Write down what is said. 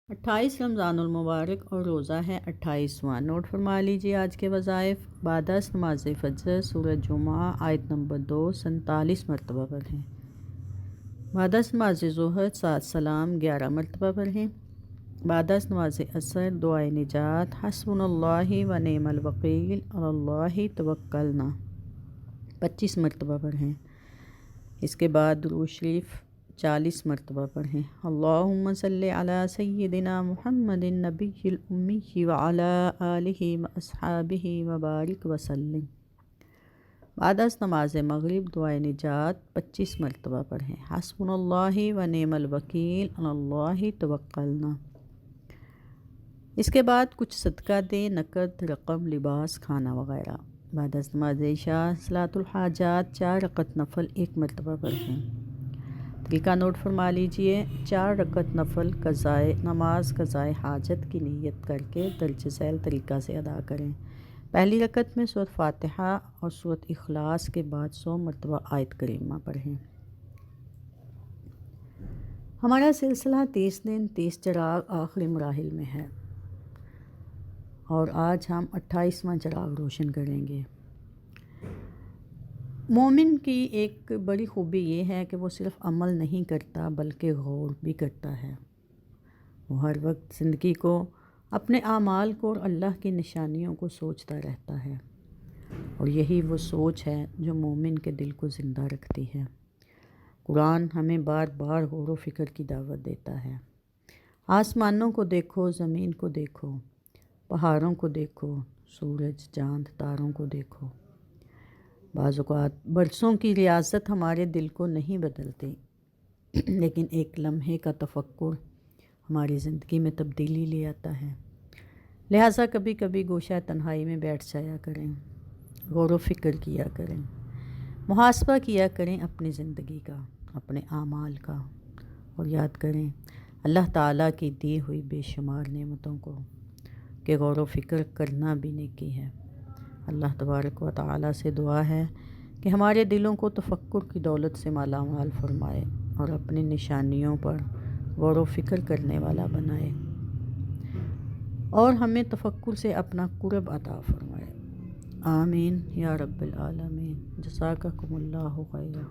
28 رمضان المبارک اور روزہ ہے 28واں۔ نوٹ فرما لیجیے آج کے وظائف۔ بعد از نماز فجر سورۃ جمعہ آیت نمبر 2 47 مرتبہ پڑھیں۔ بعد از نماز ظہر 7 سلام 11 مرتبہ پڑھیں۔ بعد از نماز عصر دعائے نجات حسبنا اللہ و نعم الوکیل علی اللہ توکلنا 25 مرتبہ پڑھیں۔ اس کے بعد درود شریف 40 مرتبہ پڑھیں۔ اللہم صلی علی سیدنا محمد النبی الامی وعلی آلہ واصحابہ وبارک وسلم۔ بعد از نماز مغرب دعائے نجات 25 مرتبہ پڑھیں۔ حسبنا اللہ و نعم الوکیل علی اللہ توکلنا۔ اس کے بعد کچھ صدقہ دیں، نقد، رقم، لباس، کھانا وغیرہ۔ بعد از نماز عشاء صلاۃ الحاجات 4 رکعت نفل 1 مرتبہ پڑھیں۔ طریقہ نوٹ فرما لیجئے۔ 4 رکعت نفل نماز قضائے حاجت کی نیت کر کے درج ذیل طریقہ سے ادا کریں۔ پہلی رکعت میں سورۃ فاتحہ اور سورۃ اخلاص کے بعد 100 مرتبہ آیت کریمہ پڑھیں۔ ہمارا سلسلہ 30 دن 30 چراغ آخری مراحل میں ہے اور آج ہم 28واں چراغ روشن کریں گے۔ مومن کی ایک بڑی خوبی یہ ہے کہ وہ صرف عمل نہیں کرتا بلکہ غور بھی کرتا ہے۔ وہ ہر وقت زندگی کو، اپنے اعمال کو اور اللہ کی نشانیوں کو سوچتا رہتا ہے، اور یہی وہ سوچ ہے جو مومن کے دل کو زندہ رکھتی ہے۔ قرآن ہمیں بار بار غور و فکر کی دعوت دیتا ہے۔ آسمانوں کو دیکھو، زمین کو دیکھو، پہاڑوں کو دیکھو، سورج، چاند، تاروں کو دیکھو۔ بعض اوقات برسوں کی ریاضت ہمارے دل کو نہیں بدلتی، لیکن ایک لمحے کا تفکر ہماری زندگی میں تبدیلی لے آتا ہے۔ لہٰذا کبھی کبھی گوشہ تنہائی میں بیٹھ جایا کریں، غور و فکر کیا کریں، محاسبہ کیا کریں اپنی زندگی کا، اپنے اعمال کا، اور یاد کریں اللہ تعالیٰ کی دی ہوئی بے شمار نعمتوں کو، کہ غور و فکر کرنا بھی نیکی ہے۔ اللہ تبارک و تعالیٰ سے دعا ہے کہ ہمارے دلوں کو تفکر کی دولت سے مالا مال فرمائے اور اپنی نشانیوں پر غور و فکر کرنے والا بنائے، اور ہمیں تفکر سے اپنا قرب عطا فرمائے۔ آمین یا رب العالمین۔ جزاکم اللہ خیرا۔